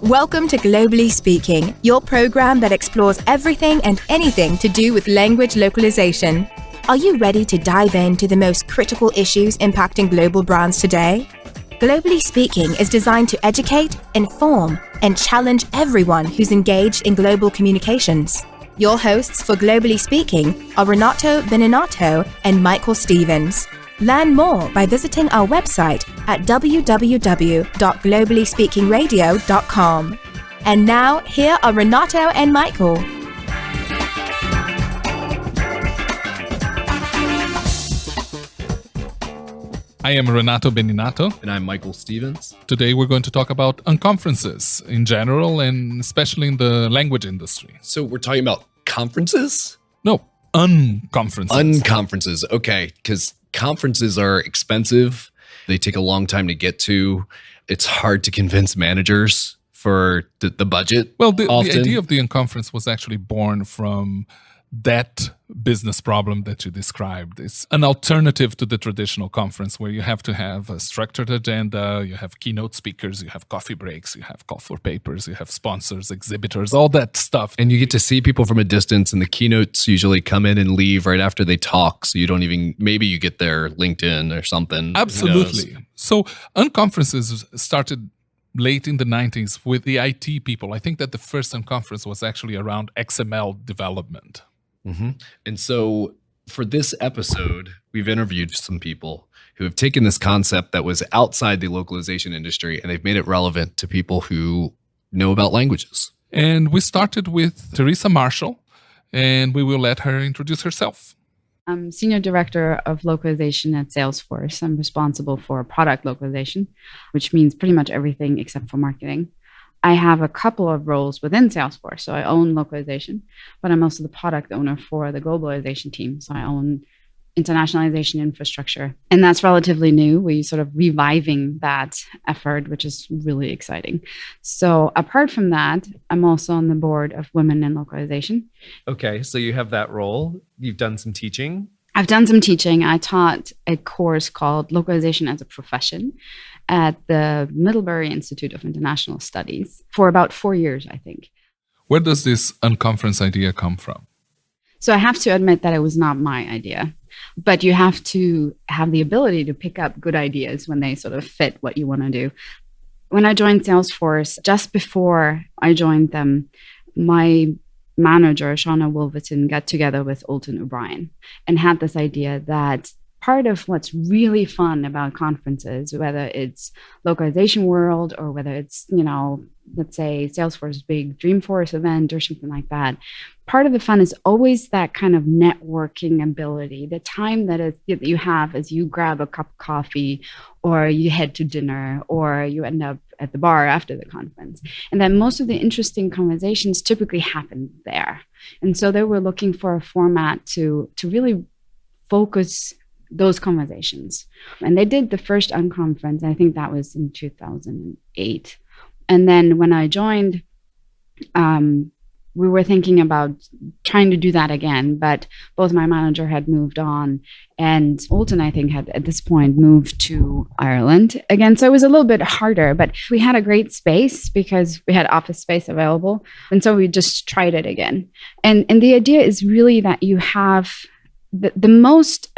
Welcome to Globally Speaking, your program that explores everything and anything to do with language localization. Are you ready to dive into the most critical issues impacting global brands today? Globally Speaking is designed to educate, inform, and challenge everyone who's engaged in global communications. Your hosts for Globally Speaking are Renato Beninatto and Michael Stevens. Learn more by visiting our website at www.globallyspeakingradio.com. And now, here are Renato and Michael. I am Renato Beninatto. And I'm Michael Stevens. Today we're going to talk about unconferences in general and especially in the language industry. So we're talking about conferences? No, unconferences. Unconferences, okay, because conferences are expensive. They take a long time to get to. It's hard to convince managers for the budget. Well, the idea of the unconference was actually born from that business problem that you described. It's an alternative to the traditional conference where you have to have a structured agenda, you have keynote speakers, you have coffee breaks, you have call for papers, you have sponsors, exhibitors, all that stuff. And you get to see people from a distance, and the keynotes usually come in and leave right after they talk. So you don't even, maybe you get their LinkedIn or something. Absolutely. So unconferences started late in the 90s with the IT people. I think that the first unconference was actually around XML development. Mm-hmm. And so for this episode, we've interviewed some people who have taken this concept that was outside the localization industry and they've made it relevant to people who know about languages. And we started with Theresa Marshall, and we will let her introduce herself. I'm Senior Director of Localization at Salesforce. I'm responsible for product localization, which means pretty much everything except for marketing. I have a couple of roles within Salesforce. So I own localization, but I'm also the product owner for the globalization team. So I own internationalization infrastructure. And that's relatively new. We're sort of reviving that effort, which is really exciting. So apart from that, I'm also on the board of Women in Localization. Okay, so you have that role. You've done some teaching. I've done some teaching. I taught a course called Localization as a Profession at the Middlebury Institute of International Studies for about 4 years, I think. Where does this unconference idea come from? So I have to admit that it was not my idea, but you have to have the ability to pick up good ideas when they sort of fit what you want to do. When I joined Salesforce, just before I joined them, my manager, Shauna Wolverton, got together with Alton O'Brien and had this idea that part of what's really fun about conferences, whether it's Localization World or whether it's, let's say Salesforce's big Dreamforce event or something like that, part of the fun is always that kind of networking ability, the time that you have as you grab a cup of coffee or you head to dinner or you end up at the bar after the conference. And that most of the interesting conversations typically happen there. And so they were looking for a format to really focus those conversations. And they did the first unconference, I think that was in 2008. And then when I joined, we were thinking about trying to do that again, but both my manager had moved on and Alton, I think, had at this point moved to Ireland again. So it was a little bit harder, but we had a great space because we had office space available. And so we just tried it again. And the idea is really that you have the most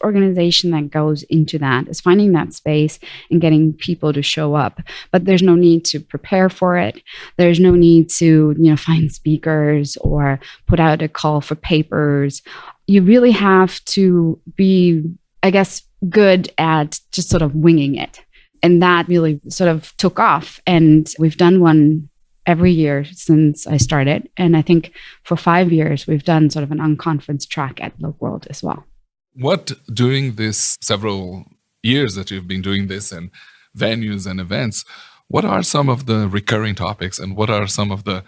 organization that goes into that is finding that space and getting people to show up. But there's no need to prepare for it. There's no need to, find speakers or put out a call for papers. You really have to be, I guess, good at just sort of winging it. And that really sort of took off. And we've done one every year since I started. And I think for 5 years, we've done sort of an unconference track at LoCWorld as well. What, during this several years that you've been doing this and venues and events, what are some of the recurring topics and what are some of the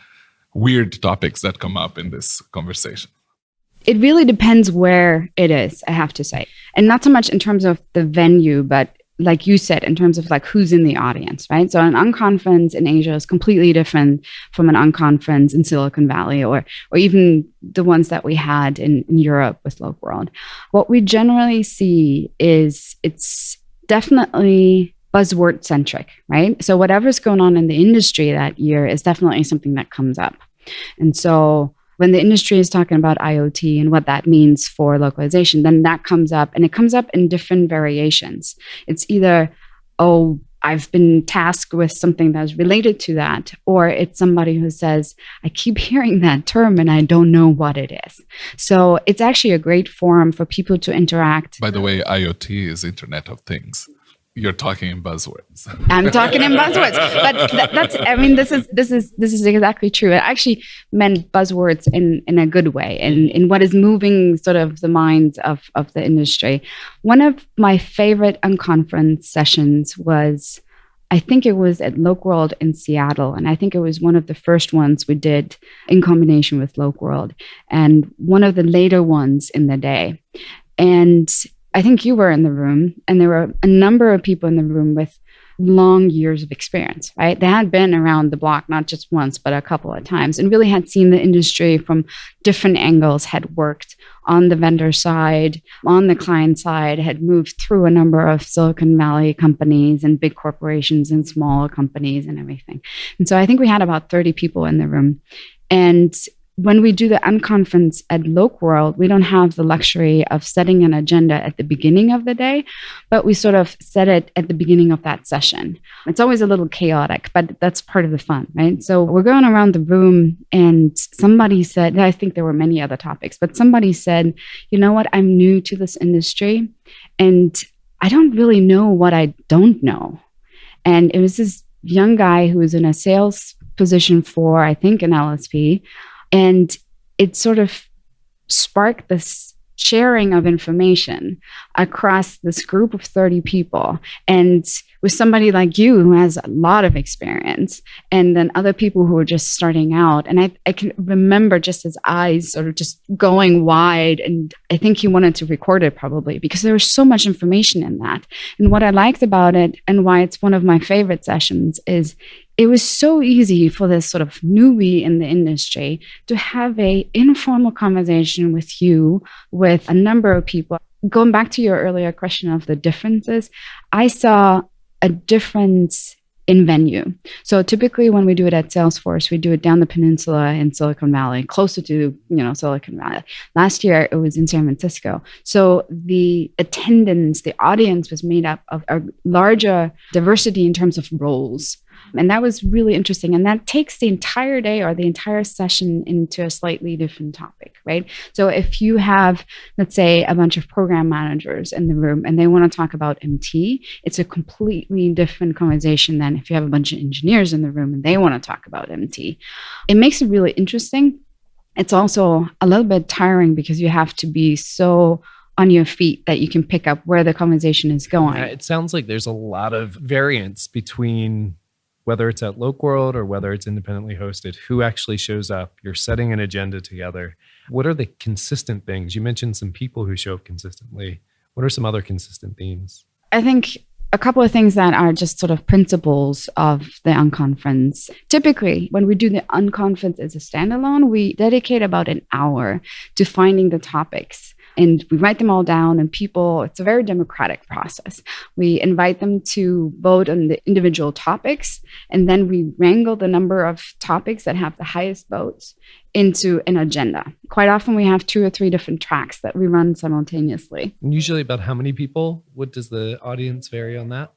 weird topics that come up in this conversation? It really depends where it is, I have to say. And not so much in terms of the venue, but like you said, in terms of like who's in the audience, right? So an unconference in Asia is completely different from an unconference in Silicon Valley or even the ones that we had in Europe with LoCWorld. What we generally see is it's definitely buzzword centric, right? So whatever's going on in the industry that year is definitely something that comes up. And so when the industry is talking about IoT and what that means for localization, then that comes up, and it comes up in different variations. It's either, oh, I've been tasked with something that's related to that, or it's somebody who says, I keep hearing that term and I don't know what it is. So it's actually a great forum for people to interact. By the way, IoT is Internet of Things. You're talking in buzzwords. I'm talking in buzzwords, but that's. I mean, this is exactly true. It actually meant buzzwords in a good way, and in what is moving sort of the minds of the industry. One of my favorite unconference sessions was, I think it was at Lokeworld in Seattle, and I think it was one of the first ones we did in combination with Lokeworld, and one of the later ones in the day, and I think you were in the room, and there were a number of people in the room with long years of experience, right? They had been around the block, not just once, but a couple of times, and really had seen the industry from different angles, had worked on the vendor side, on the client side, had moved through a number of Silicon Valley companies and big corporations and small companies and everything. And so I think we had about 30 people in the room. And when we do the unconference at Lokeworld, we don't have the luxury of setting an agenda at the beginning of the day, but we sort of set it at the beginning of that session. It's always a little chaotic, but that's part of the fun, right? So we're going around the room, and somebody said, I think there were many other topics, but somebody said, you know what, I'm new to this industry, and I don't really know what I don't know. And it was this young guy who was in a sales position for, I think, an LSP. And it sort of sparked this sharing of information across this group of 30 people. And with somebody like you who has a lot of experience, and then other people who are just starting out. And I can remember just his eyes sort of just going wide. And I think he wanted to record it probably because there was so much information in that. And what I liked about it, and why it's one of my favorite sessions, is it was so easy for this sort of newbie in the industry to have a informal conversation with you, with a number of people. Going back to your earlier question of the differences, I saw a difference in venue. So typically when we do it at Salesforce, we do it down the peninsula in Silicon Valley, closer to, Silicon Valley. Last year, it was in San Francisco. So the attendance, the audience was made up of a larger diversity in terms of roles. And that was really interesting. And that takes the entire day or the entire session into a slightly different topic, right? So if you have, let's say, a bunch of program managers in the room and they want to talk about MT, it's a completely different conversation than if you have a bunch of engineers in the room and they want to talk about MT. It makes it really interesting. It's also a little bit tiring because you have to be so on your feet that you can pick up where the conversation is going. Yeah, it sounds like there's a lot of variance between whether it's at Lokeworld or whether it's independently hosted, who actually shows up. You're setting an agenda together. What are the consistent things? You mentioned some people who show up consistently. What are some other consistent themes? I think a couple of things that are just sort of principles of the unconference. Typically, when we do the unconference as a standalone, we dedicate about an hour to finding the topics. And we write them all down, and it's a very democratic process. We invite them to vote on the individual topics, and then we wrangle the number of topics that have the highest votes into an agenda. Quite often we have 2 or 3 different tracks that we run simultaneously. Usually about how many people? What does the audience vary on that?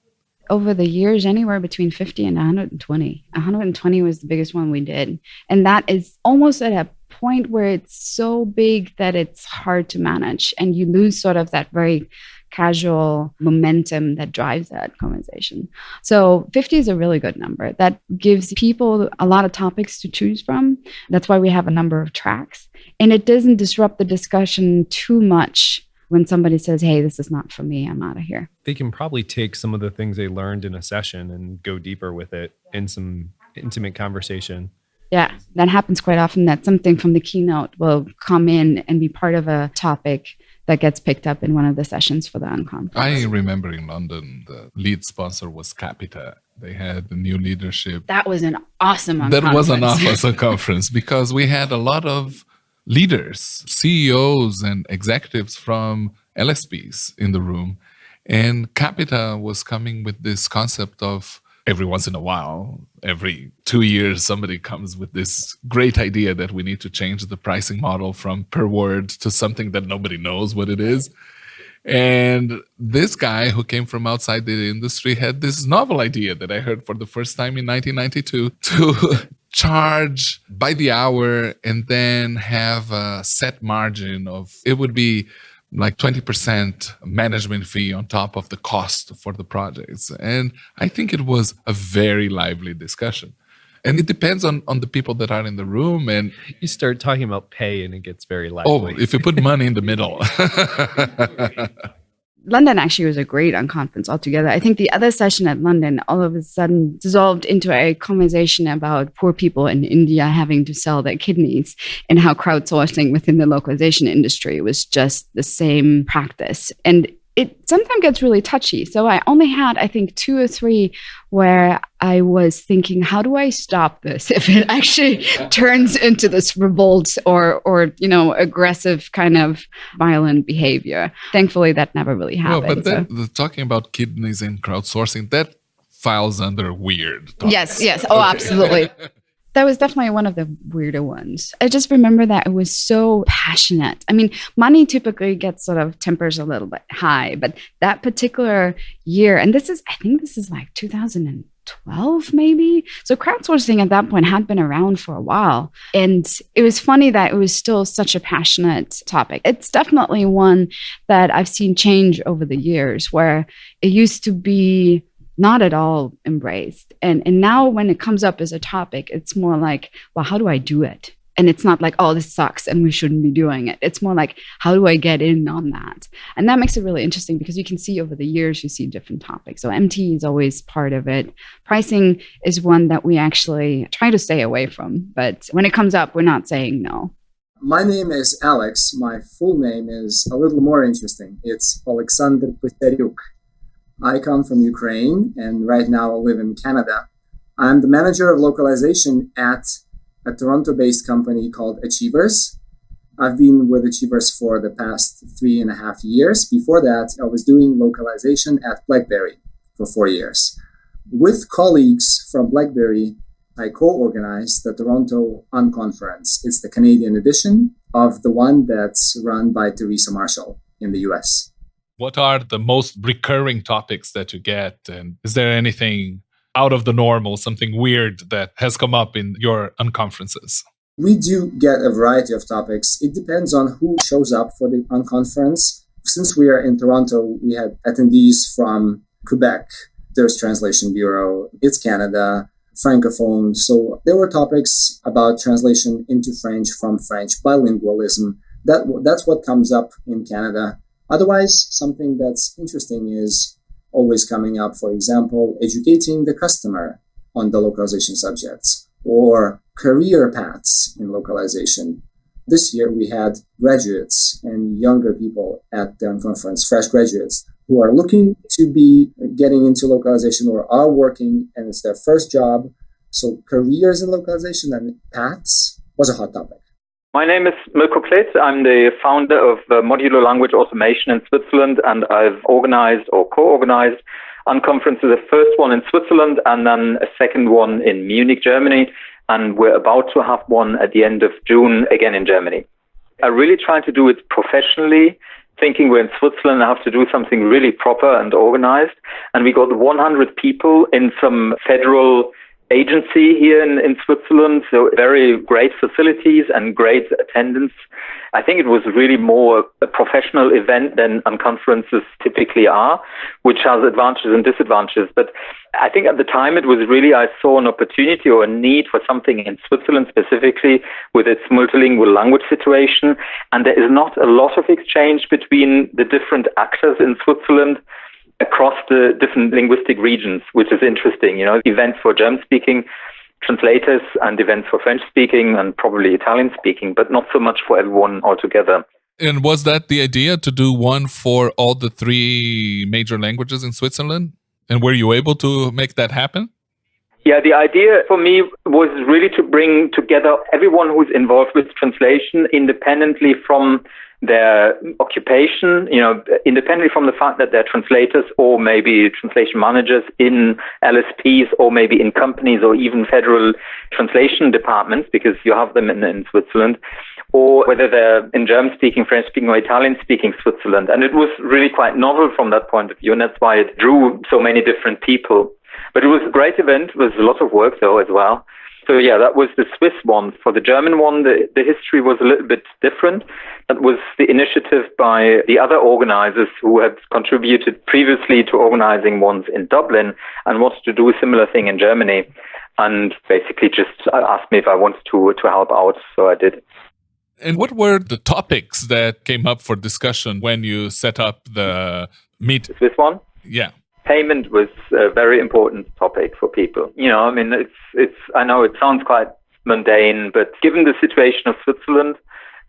Over the years, anywhere between 50 and 120. 120 was the biggest one we did. And that is almost at a point where it's so big that it's hard to manage. And you lose sort of that very casual momentum that drives that conversation. So 50 is a really good number. That gives people a lot of topics to choose from. That's why we have a number of tracks. And it doesn't disrupt the discussion too much when somebody says, hey, this is not for me, I'm out of here. They can probably take some of the things they learned in a session and go deeper with it in some intimate conversation. Yeah, that happens quite often, that something from the keynote will come in and be part of a topic that gets picked up in one of the sessions for the unconference. I remember in London, the lead sponsor was Capita. They had the new leadership. That was an awesome unconference. That was an awesome conference because we had a lot of leaders, CEOs and executives from LSPs in the room. And Capita was coming with this concept of every once in a while, every 2 years, somebody comes with this great idea that we need to change the pricing model from per word to something that nobody knows what it is. And this guy who came from outside the industry had this novel idea that I heard for the first time in 1992 to charge by the hour and then have a set margin of, it would be like 20% management fee on top of the cost for the projects. And I think it was a very lively discussion. And it depends on the people that are in the room. And You start talking about pay and it gets very oh, lively. if you put money in the middle. London actually was a great unconference altogether. I think the other session at London all of a sudden dissolved into a conversation about poor people in India having to sell their kidneys and how crowdsourcing within the localization industry was just the same practice. And it sometimes gets really touchy. So I only had, I think, 2 or 3 where I was thinking, how do I stop this if it actually turns into this revolt or aggressive kind of violent behavior? Thankfully, that never really happened. Well, but talking about kidneys and crowdsourcing, that files under weird topics. Yes. Oh, absolutely. That was definitely one of the weirder ones. I just remember that it was so passionate. I mean, money typically gets sort of tempers a little bit high, but that particular year, and I think this is like 2012 maybe. So crowdsourcing at that point had been around for a while. And it was funny that it was still such a passionate topic. It's definitely one that I've seen change over the years, where it used to be not at all embraced. And now when it comes up as a topic, it's more like, well, how do I do it? And it's not like, oh, this sucks and we shouldn't be doing it. It's more like, how do I get in on that? And that makes it really interesting because you can see over the years, you see different topics. So MT is always part of it. Pricing is one that we actually try to stay away from. But when it comes up, we're not saying no. My name is Alex. My full name is a little more interesting. It's Alexander Pystaryuk. I come from Ukraine, and right now I live in Canada. I'm the manager of localization at a Toronto-based company called Achievers. I've been with Achievers for the past 3.5 years. Before that, I was doing localization at BlackBerry for 4 years. With colleagues from BlackBerry, I co-organized the Toronto Unconference. It's the Canadian edition of the one that's run by Theresa Marshall in the US. What are the most recurring topics that you get? And is there anything out of the normal, something weird that has come up in your unconferences? We do get a variety of topics. It depends on who shows up for the unconference. Since we are in Toronto, we had attendees from Quebec. There's Translation Bureau. It's Canada, Francophone. So there were topics about translation into French from French, bilingualism. That's what comes up in Canada. Otherwise, something that's interesting is always coming up, for example, educating the customer on the localization subjects or career paths in localization. This year, we had graduates and younger people at the conference, fresh graduates, who are looking to be getting into localization or are working, and it's their first job. So careers in localization and paths was a hot topic. My name is Mirko Klitz. I'm the founder of Modular Language Automation in Switzerland, and I've organized or co-organized unconferences, the first one in Switzerland and then a second one in Munich, Germany, and we're about to have one at the end of June again in Germany. I really try to do it professionally, thinking we're in Switzerland, I have to do something really proper and organized, and we got 100 people in some federal agency here in Switzerland, so very great facilities and great attendance. I think it was really more a professional event than unconferences typically are, which has advantages and disadvantages. But I think at the time it was really, I saw an opportunity or a need for something in Switzerland specifically with its multilingual language situation. And there is not a lot of exchange between the different actors in Switzerland across the different linguistic regions, which is interesting. You know, events for German-speaking translators and events for French-speaking and probably Italian-speaking, but not so much for everyone altogether. And was that the idea, to do one for all the 3 major languages in Switzerland? And were you able to make that happen? Yeah, the idea for me was really to bring together everyone who's involved with translation independently from their occupation, independently from the fact that they're translators or maybe translation managers in LSPs or maybe in companies or even federal translation departments, because you have them in Switzerland, or whether they're in German-speaking, French-speaking, or Italian-speaking Switzerland. And it was really quite novel from that point of view, and that's why it drew so many different people. But it was a great event. It was a lot of work, though, as well. So, yeah, that was the Swiss one. For the German one, the history was a little bit different. That was the initiative by the other organizers who had contributed previously to organizing ones in Dublin and wanted to do a similar thing in Germany. And basically just asked me if I wanted to help out. So I did. And what were the topics that came up for discussion when you set up the meet? The Swiss one? Yeah. Payment was a very important topic for people. I know it sounds quite mundane, but given the situation of Switzerland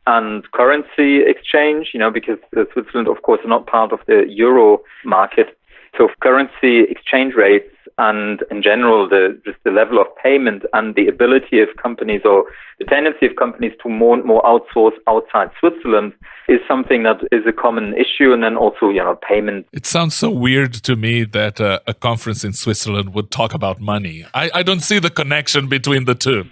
and currency exchange, because Switzerland, of course, is not part of the euro market. So currency exchange rates and in general, just the level of payment and the ability of companies or the tendency of companies to more and more outsource outside Switzerland is something that is a common issue. And then also, payment. It sounds so weird to me that a conference in Switzerland would talk about money. I don't see the connection between the two.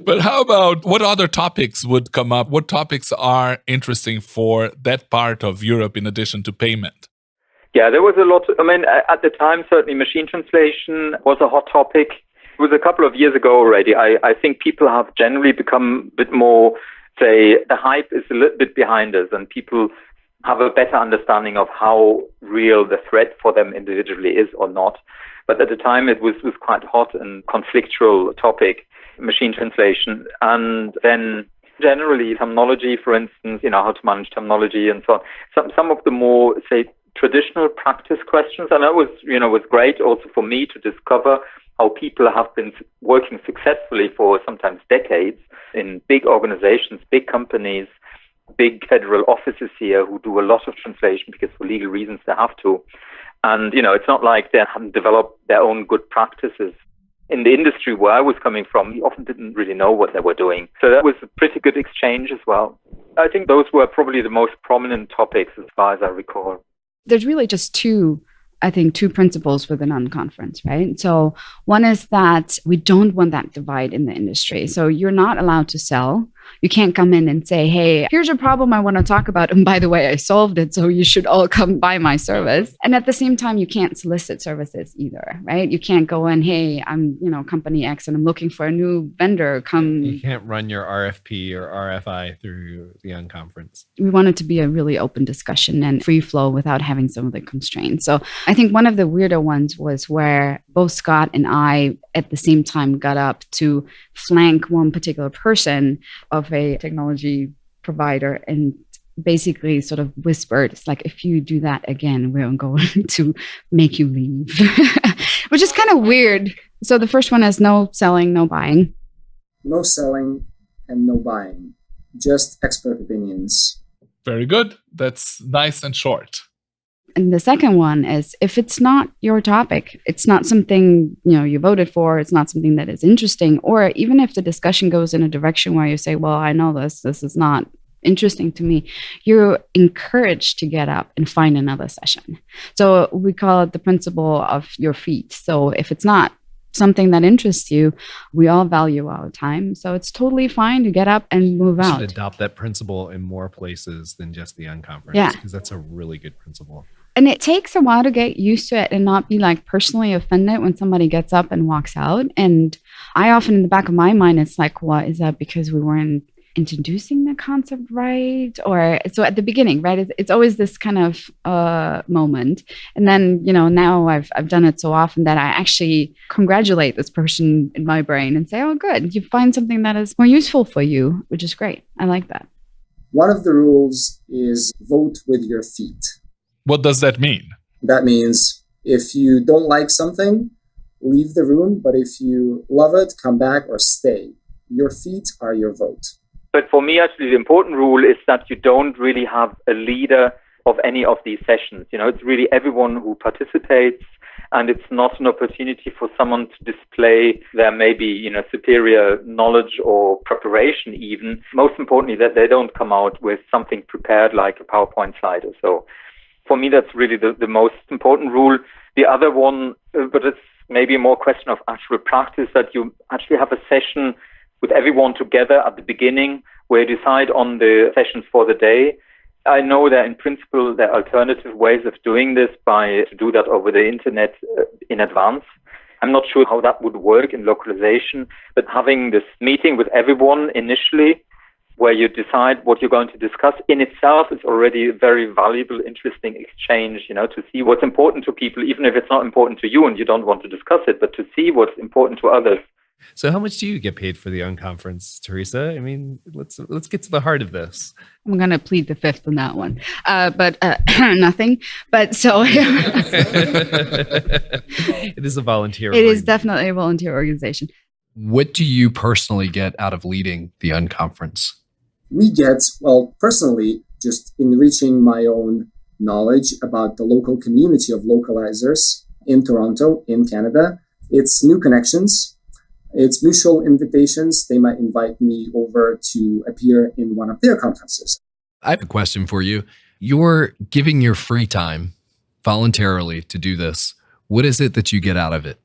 But how about what other topics would come up? What topics are interesting for that part of Europe in addition to payment? Yeah, there was a lot. At the time, certainly machine translation was a hot topic. It was a couple of years ago already. I think people have generally become a bit more, the hype is a little bit behind us, and people have a better understanding of how real the threat for them individually is or not. But at the time, it was quite hot and conflictual topic, machine translation. And then generally terminology, for instance, how to manage terminology and so on. Some of the more, traditional practice questions, and that was great also for me to discover how people have been working successfully for sometimes decades in big organizations, big companies, big federal offices here who do a lot of translation because for legal reasons they have to. And, it's not like they haven't developed their own good practices. In the industry where I was coming from, we often didn't really know what they were doing. So that was a pretty good exchange as well. I think those were probably the most prominent topics as far as I recall. There's really just two principles with an unconference, right? So one is that we don't want that divide in the industry. So you're not allowed to sell. You can't come in and say, hey, here's a problem I want to talk about. And by the way, I solved it. So you should all come buy my service. And at the same time, you can't solicit services either, right? You can't go in, hey, I'm, company X and I'm looking for a new vendor. Come. You can't run your RFP or RFI through the unconference. We want it to be a really open discussion and free flow without having some of the constraints. So I think one of the weirder ones was where both Scott and I at the same time got up to flank one particular person of a technology provider and basically sort of whispered, it's like, if you do that again, we're going to make you leave, which is kind of weird. So the first one is no selling, no buying. No selling and no buying, just expert opinions. Very good. That's nice and short. And the second one is, if it's not your topic, it's not something, you voted for, it's not something that is interesting, or even if the discussion goes in a direction where you say, well, I know this is not interesting to me, you're encouraged to get up and find another session. So we call it the principle of your feet. So if it's not something that interests you, we all value our time. So it's totally fine to get up and move out. We should adopt that principle in more places than just the unconference. Yeah. Because that's a really good principle. And it takes a while to get used to it and not be like personally offended when somebody gets up and walks out. And I often, in the back of my mind, it's like, what is that? Because we weren't introducing the concept right? Or so at the beginning, right? It's always this kind of moment. And then, now I've done it so often that I actually congratulate this person in my brain and say, oh, good, you find something that is more useful for you, which is great. I like that. One of the rules is vote with your feet. What does that mean? That means if you don't like something, leave the room. But if you love it, come back or stay. Your feet are your vote. But for me, actually, the important rule is that you don't really have a leader of any of these sessions. It's really everyone who participates and it's not an opportunity for someone to display their maybe, superior knowledge or preparation even. Most importantly, that they don't come out with something prepared like a PowerPoint slide or so. For me, that's really the most important rule. The other one, but it's maybe a more question of actual practice, that you actually have a session with everyone together at the beginning where you decide on the sessions for the day. I know that in principle there are alternative ways of doing this to do that over the internet in advance. I'm not sure how that would work in localization, but having this meeting with everyone initially where you decide what you're going to discuss in itself is already a very valuable, interesting exchange, to see what's important to people, even if it's not important to you and you don't want to discuss it, but to see what's important to others. So how much do you get paid for the Unconference, Theresa? I mean, let's get to the heart of this. I'm going to plead the fifth on that one, but nothing. But so it is a volunteer. It is definitely a volunteer organization. What do you personally get out of leading the Unconference? We get, personally, just enriching my own knowledge about the local community of localizers in Toronto, in Canada. It's new connections. It's mutual invitations. They might invite me over to appear in one of their conferences. I have a question for you. You're giving your free time voluntarily to do this. What is it that you get out of it?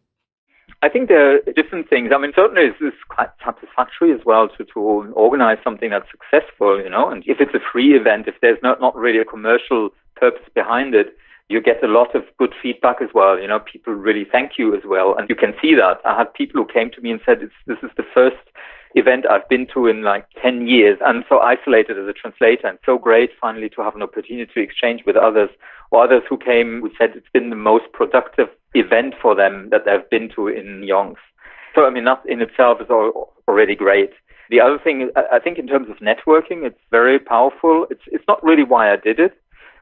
I think there are different things. I mean, certainly it's quite satisfactory as well to organize something that's successful, and if it's a free event, if there's not really a commercial purpose behind it, you get a lot of good feedback as well. People really thank you as well. And you can see that. I had people who came to me and said, this is the first event I've been to in like 10 years. I'm so isolated as a translator and so great finally to have an opportunity to exchange with others, or others who came who said it's been the most productive event for them that they've been to in Yonks. So, I mean, that in itself is already great. The other thing, I think in terms of networking, it's very powerful. It's not really why I did it,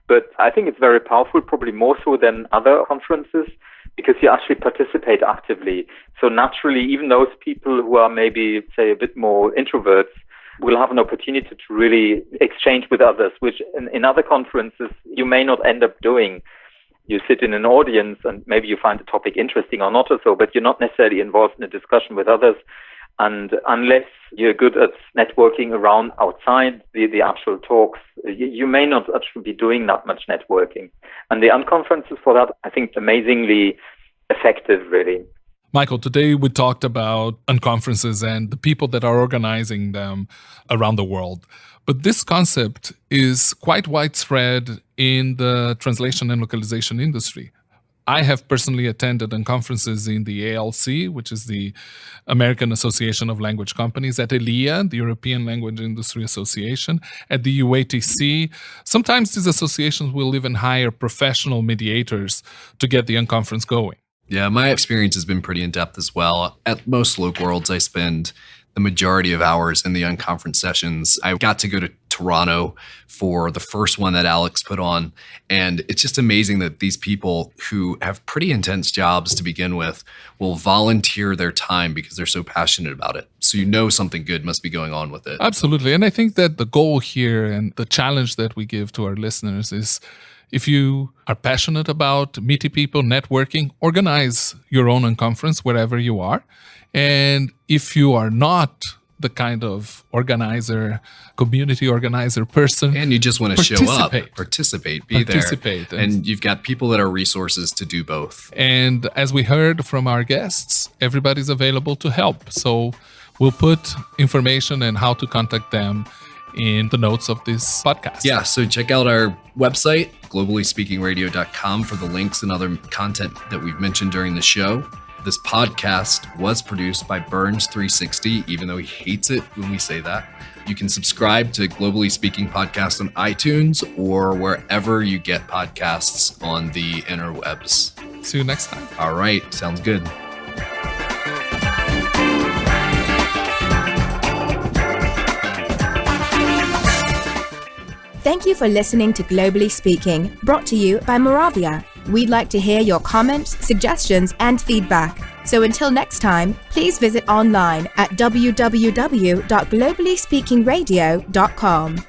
but I think it's very powerful, probably more so than other conferences, because you actually participate actively. So naturally, even those people who are maybe, say, a bit more introverts will have an opportunity to really exchange with others, which in other conferences you may not end up doing. You sit in an audience and maybe you find the topic interesting or not or so, but you're not necessarily involved in a discussion with others. And unless you're good at networking around outside the actual talks, you may not actually be doing that much networking. And the unconferences for that, I think, amazingly effective, really. Michael, today we talked about unconferences and the people that are organizing them around the world. But this concept is quite widespread in the translation and localization industry. I have personally attended conferences in the ALC, which is the American Association of Language Companies, at ELIA, the European Language Industry Association, at the UATC. Sometimes these associations will even hire professional mediators to get the unconference going. Yeah, my experience has been pretty in-depth as well. At most LoCWorlds, I spend the majority of hours in the unconference sessions. I got to go to Toronto for the first one that Alex put on. And it's just amazing that these people who have pretty intense jobs to begin with will volunteer their time because they're so passionate about it. So something good must be going on with it. Absolutely. And I think that the goal here and the challenge that we give to our listeners is, if you are passionate about meeting people, networking, organize your own unconference wherever you are. And if you are not the kind of organizer, community organizer person, and you just want to show up, participate, be there, and you've got people that are resources to do both. And as we heard from our guests, everybody's available to help. So we'll put information and how to contact them in the notes of this podcast. Yeah, so check out our website, globallyspeakingradio.com, for the links and other content that we've mentioned during the show. This podcast was produced by Burns360, even though he hates it when we say that. You can subscribe to Globally Speaking Podcast on iTunes or wherever you get podcasts on the interwebs. See you next time. All right, sounds good. Thank you for listening to Globally Speaking, brought to you by Moravia. We'd like to hear your comments, suggestions, and feedback. So until next time, please visit online at www.globallyspeakingradio.com.